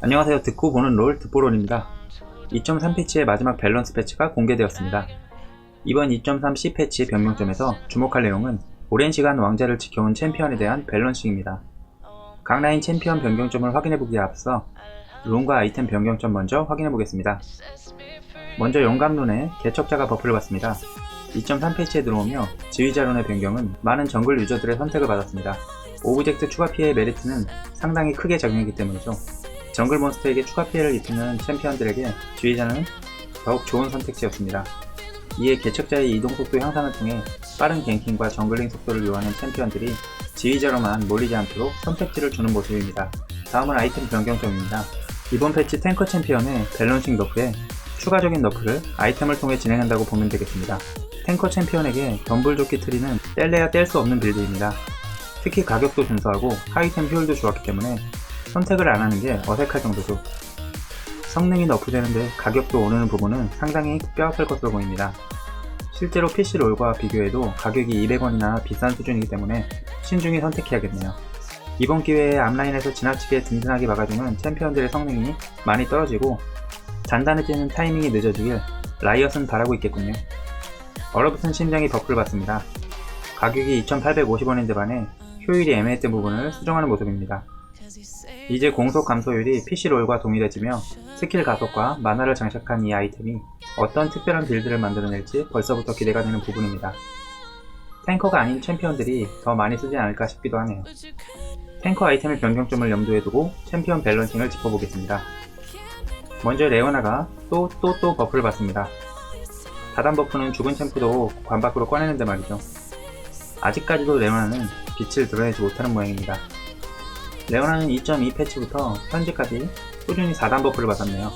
안녕하세요. 듣고 보는 롤 듣보롤입니다. 2.3 패치의 마지막 밸런스 패치가 공개되었습니다. 이번 2.3C 패치 변경점에서 주목할 내용은 오랜 시간 왕자를 지켜온 챔피언에 대한 밸런싱입니다. 각 라인 챔피언 변경점을 확인해보기에 앞서 룬과 아이템 변경점 먼저 확인해보겠습니다. 먼저 영감룬의 개척자가 버프를 받습니다. 2.3 패치에 들어오며 지휘자 룬의 변경은 많은 정글 유저들의 선택을 받았습니다. 오브젝트 추가 피해의 메리트는 상당히 크게 작용했기 때문이죠. 정글 몬스터에게 추가 피해를 입히는 챔피언들에게 지휘자는 더욱 좋은 선택지였습니다. 이에 개척자의 이동 속도 향상을 통해 빠른 갱킹과 정글링 속도를 요하는 챔피언들이 지휘자로만 몰리지 않도록 선택지를 주는 모습입니다. 다음은 아이템 변경점입니다. 이번 패치 탱커 챔피언의 밸런싱 너프에 추가적인 너프를 아이템을 통해 진행한다고 보면 되겠습니다. 탱커 챔피언에게 덤블조끼 트리는 뗄래야 뗄 수 없는 빌드입니다. 특히 가격도 준수하고 아이템 효율도 좋았기 때문에 선택을 안하는 게 어색할 정도죠. 성능이 너프되는데 가격도 오르는 부분은 상당히 뼈아플 것으로 보입니다. 실제로 PC롤과 비교해도 가격이 200원이나 비싼 수준이기 때문에 신중히 선택해야겠네요. 이번 기회에 앞라인에서 지나치게 든든하게 막아주는 챔피언들의 성능이 많이 떨어지고 단단해지는 타이밍이 늦어지길 라이엇은 바라고 있겠군요. 얼어붙은 심장이 버프를 받습니다. 가격이 2,850원인데 반해 효율이 애매했던 부분을 수정하는 모습입니다. 이제 공속 감소율이 PC롤과 동일해지며 스킬 가속과 만화를 장착한 이 아이템이 어떤 특별한 빌드를 만들어낼지 벌써부터 기대가 되는 부분입니다. 탱커가 아닌 챔피언들이 더 많이 쓰지 않을까 싶기도 하네요. 탱커 아이템의 변경점을 염두에 두고 챔피언 밸런싱을 짚어보겠습니다. 먼저 레오나가 또 버프를 받습니다. 다단 버프는 죽은 챔프도 관 밖으로 꺼내는데 말이죠. 아직까지도 레오나는 빛을 드러내지 못하는 모양입니다. 레오나는 2.2 패치부터 현재까지 꾸준히 4단 버프를 받았네요.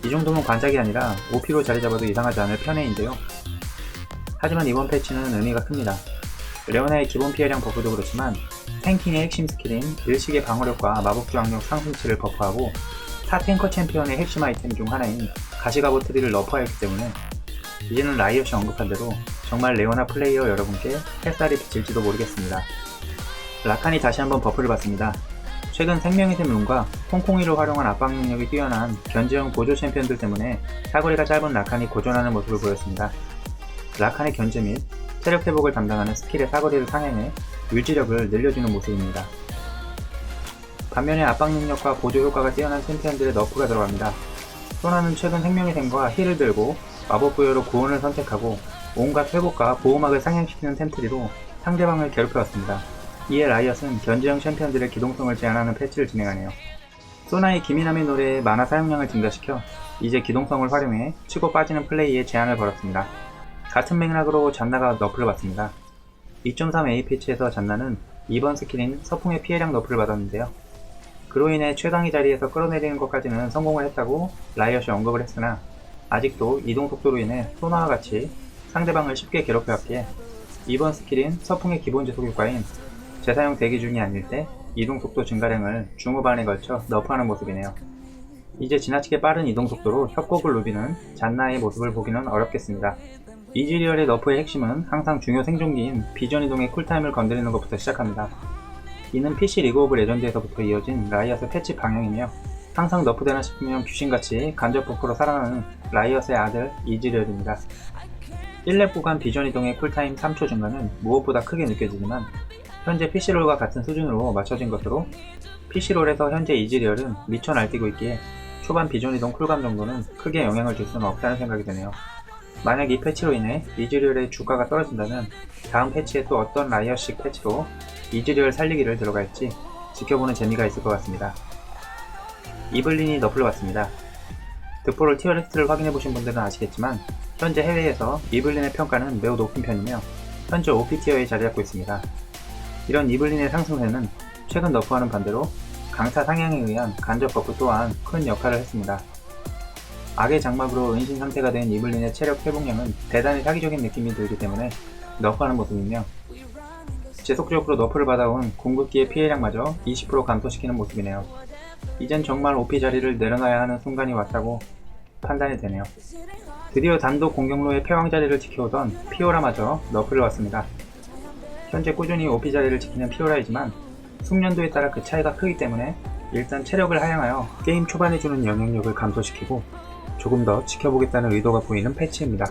이 정도면 관짝이 아니라 OP로 자리 잡아도 이상하지 않을 편애인데요. 하지만 이번 패치는 의미가 큽니다. 레오나의 기본 피해량 버프도 그렇지만 탱킹의 핵심 스킬인 일식의 방어력과 마법저항력 상승치를 버프하고 타 탱커 챔피언의 핵심 아이템 중 하나인 가시가보 트리를 너프하였기 때문에 이제는 라이엇이 언급한 대로 정말 레오나 플레이어 여러분께 햇살이 비칠지도 모르겠습니다. 라칸이 다시 한번 버프를 받습니다. 최근 생명의 샘 룬과 콩콩이를 활용한 압박 능력이 뛰어난 견제형 보조 챔피언들 때문에 사거리가 짧은 라칸이 고전하는 모습을 보였습니다. 라칸의 견제 및 체력 회복을 담당하는 스킬의 사거리를 상향해 유지력을 늘려주는 모습입니다. 반면에 압박 능력과 보조 효과가 뛰어난 챔피언들의 너프가 들어갑니다. 소나는 최근 생명의 샘과 힐을 들고 마법 부여로 구원을 선택하고 온갖 회복과 보호막을 상향시키는 템트리로 상대방을 괴롭혀왔습니다. 이에 라이엇은 견제형 챔피언들의 기동성을 제한하는 패치를 진행하네요. 소나의 기미나미 노래의 만화 사용량을 증가시켜 이제 기동성을 활용해 치고 빠지는 플레이에 제한을 걸었습니다. 같은 맥락으로 잔나가 너프를 받습니다. 2.3A 패치에서 잔나는 이번 스킬인 서풍의 피해량 너프를 받았는데요. 그로 인해 최강의 자리에서 끌어내리는 것까지는 성공을 했다고 라이엇이 언급을 했으나 아직도 이동 속도로 인해 소나와 같이 상대방을 쉽게 괴롭혀왔기에 이번 스킬인 서풍의 기본 지속 효과인 재사용 대기 중이 아닐 때 이동속도 증가량을 중후반에 걸쳐 너프하는 모습이네요. 이제 지나치게 빠른 이동속도로 협곡을 누비는 잔나의 모습을 보기는 어렵겠습니다. 이즈리얼의 너프의 핵심은 항상 중요 생존기인 비전 이동의 쿨타임을 건드리는 것부터 시작합니다. 이는 PC 리그 오브 레전드에서부터 이어진 라이엇의 패치 방향이며 항상 너프되나 싶으면 귀신같이 간접 버프로 살아나는 라이엇의 아들 이즈리얼입니다. 1렙 구간 비전 이동의 쿨타임 3초 증가는 무엇보다 크게 느껴지지만 현재 PC롤과 같은 수준으로 맞춰진 것으로 PC롤에서 현재 이즈리얼은 미쳐 날뛰고 있기에 초반 비전 이동 쿨감 정도는 크게 영향을 줄 수는 없다는 생각이 드네요. 만약 이 패치로 인해 이즈리얼의 주가가 떨어진다면 다음 패치에 또 어떤 라이엇식 패치로 이즈리얼 살리기를 들어갈지 지켜보는 재미가 있을 것 같습니다. 이블린이 너프를 받습니다. 득포롤 티어리스트를 확인해보신 분들은 아시겠지만 현재 해외에서 이블린의 평가는 매우 높은 편이며 현재 OP 티어에 자리잡고 있습니다. 이런 이블린의 상승세는 최근 너프와는 반대로 강타 상향에 의한 간접 버프 또한 큰 역할을 했습니다. 악의 장막으로 은신 상태가 된 이블린의 체력 회복량은 대단히 사기적인 느낌이 들기 때문에 너프하는 모습이며 지속적으로 너프를 받아온 궁극기의 피해량마저 20% 감소시키는 모습이네요. 이젠 정말 OP 자리를 내려놔야 하는 순간이 왔다고 판단이 되네요. 드디어 단독 공격로의 패왕 자리를 지켜오던 피오라마저 너프를 받습니다. 현재 꾸준히 OP 자리를 지키는 피오라이지만 숙련도에 따라 그 차이가 크기 때문에 일단 체력을 하향하여 게임 초반에 주는 영향력을 감소시키고 조금 더 지켜보겠다는 의도가 보이는 패치입니다.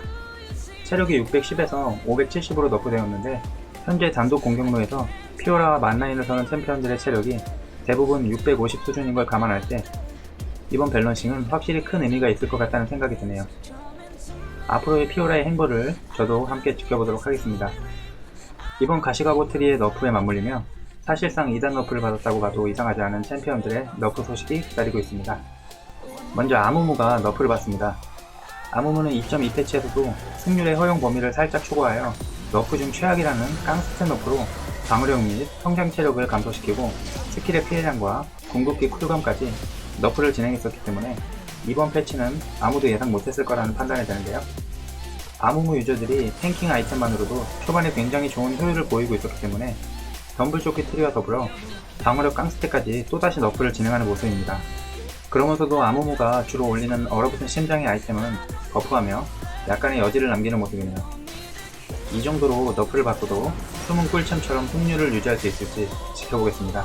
체력이 610에서 570으로 너프되었는데 현재 단독 공격로에서 피오라와 만라인을 서는 챔피언들의 체력이 대부분 650 수준인 걸 감안할 때 이번 밸런싱은 확실히 큰 의미가 있을 것 같다는 생각이 드네요. 앞으로의 피오라의 행보를 저도 함께 지켜보도록 하겠습니다. 이번 가시가고 트리의 너프에 맞물리며 사실상 2단 너프를 받았다고 봐도 이상하지 않은 챔피언들의 너프 소식이 기다리고 있습니다. 먼저 아무무가 너프를 받습니다. 아무무는 2.2 패치에서도 승률의 허용 범위를 살짝 초과하여 너프 중 최악이라는 깡스텝 너프로 방어력 및 성장 체력을 감소시키고 스킬의 피해량과 궁극기 쿨감까지 너프를 진행했었기 때문에 이번 패치는 아무도 예상 못했을 거라는 판단이 되는데요. 아무무 유저들이 탱킹 아이템만으로도 초반에 굉장히 좋은 효율을 보이고 있었기 때문에 덤블조끼 트리와 더불어 방어력 깡스텝까지 또다시 너프를 진행하는 모습입니다. 그러면서도 아무무가 주로 올리는 얼어붙은 심장의 아이템은 버프하며 약간의 여지를 남기는 모습이네요. 이 정도로 너프를 받고도 숨은 꿀챔처럼 승률을 유지할 수 있을지 지켜보겠습니다.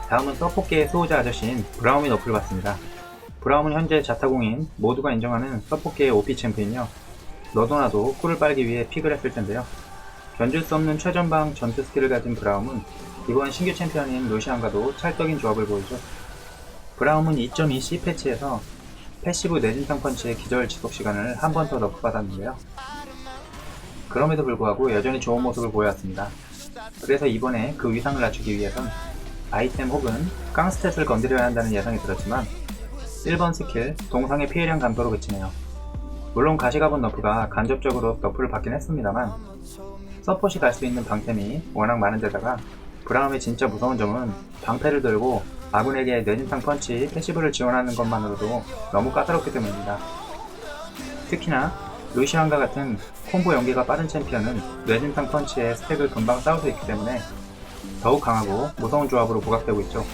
다음은 서폿계의 수호자 아저씨인 브라움이 너프를 받습니다. 브라움은 현재 자타공인 모두가 인정하는 서폿계의 OP 챔프이며 너도나도 꿀을 빨기 위해 픽을 했을 텐데요. 견줄 수 없는 최전방 전투 스킬을 가진 브라움은 이번 신규 챔피언인 루시안과도 찰떡인 조합을 보이죠. 브라움은 2.2C 패치에서 패시브 내진탕 펀치의 기절 지속 시간을 한 번 더 너프받았는데요. 그럼에도 불구하고 여전히 좋은 모습을 보여왔습니다. 그래서 이번에 그 위상을 낮추기 위해선 아이템 혹은 깡스탯을 건드려야 한다는 예상이 들었지만 1번 스킬 동상의 피해량 감소로 그치네요. 물론 가시가본 너프가 간접적으로 너프를 받긴 했습니다만 서폿이 갈 수 있는 방템이 워낙 많은 데다가 브라움의 진짜 무서운 점은 방패를 들고 아군에게 뇌진탕 펀치 패시브를 지원하는 것만으로도 너무 까다롭기 때문입니다. 특히나 루시안과 같은 콤보 연계가 빠른 챔피언은 뇌진탕 펀치에 스택을 금방 쌓을 수 있기 때문에 더욱 강하고 무서운 조합으로 부각되고 있죠.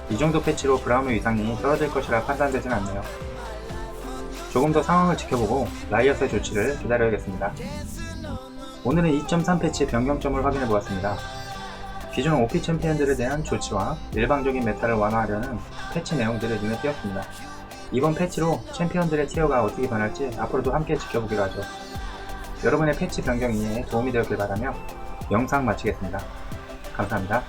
이 정도 패치로 브라움의 위상이 떨어질 것이라 판단되진 않네요. 조금 더 상황을 지켜보고 라이엇의 조치를 기다려야겠습니다. 오늘은 2.3 패치의 변경점을 확인해보았습니다. 기존 OP 챔피언들에 대한 조치와 일방적인 메타를 완화하려는 패치 내용들을 눈에 띄었습니다. 이번 패치로 챔피언들의 티어가 어떻게 변할지 앞으로도 함께 지켜보기로 하죠. 여러분의 패치 변경 이해에 도움이 되었길 바라며 영상 마치겠습니다. 감사합니다.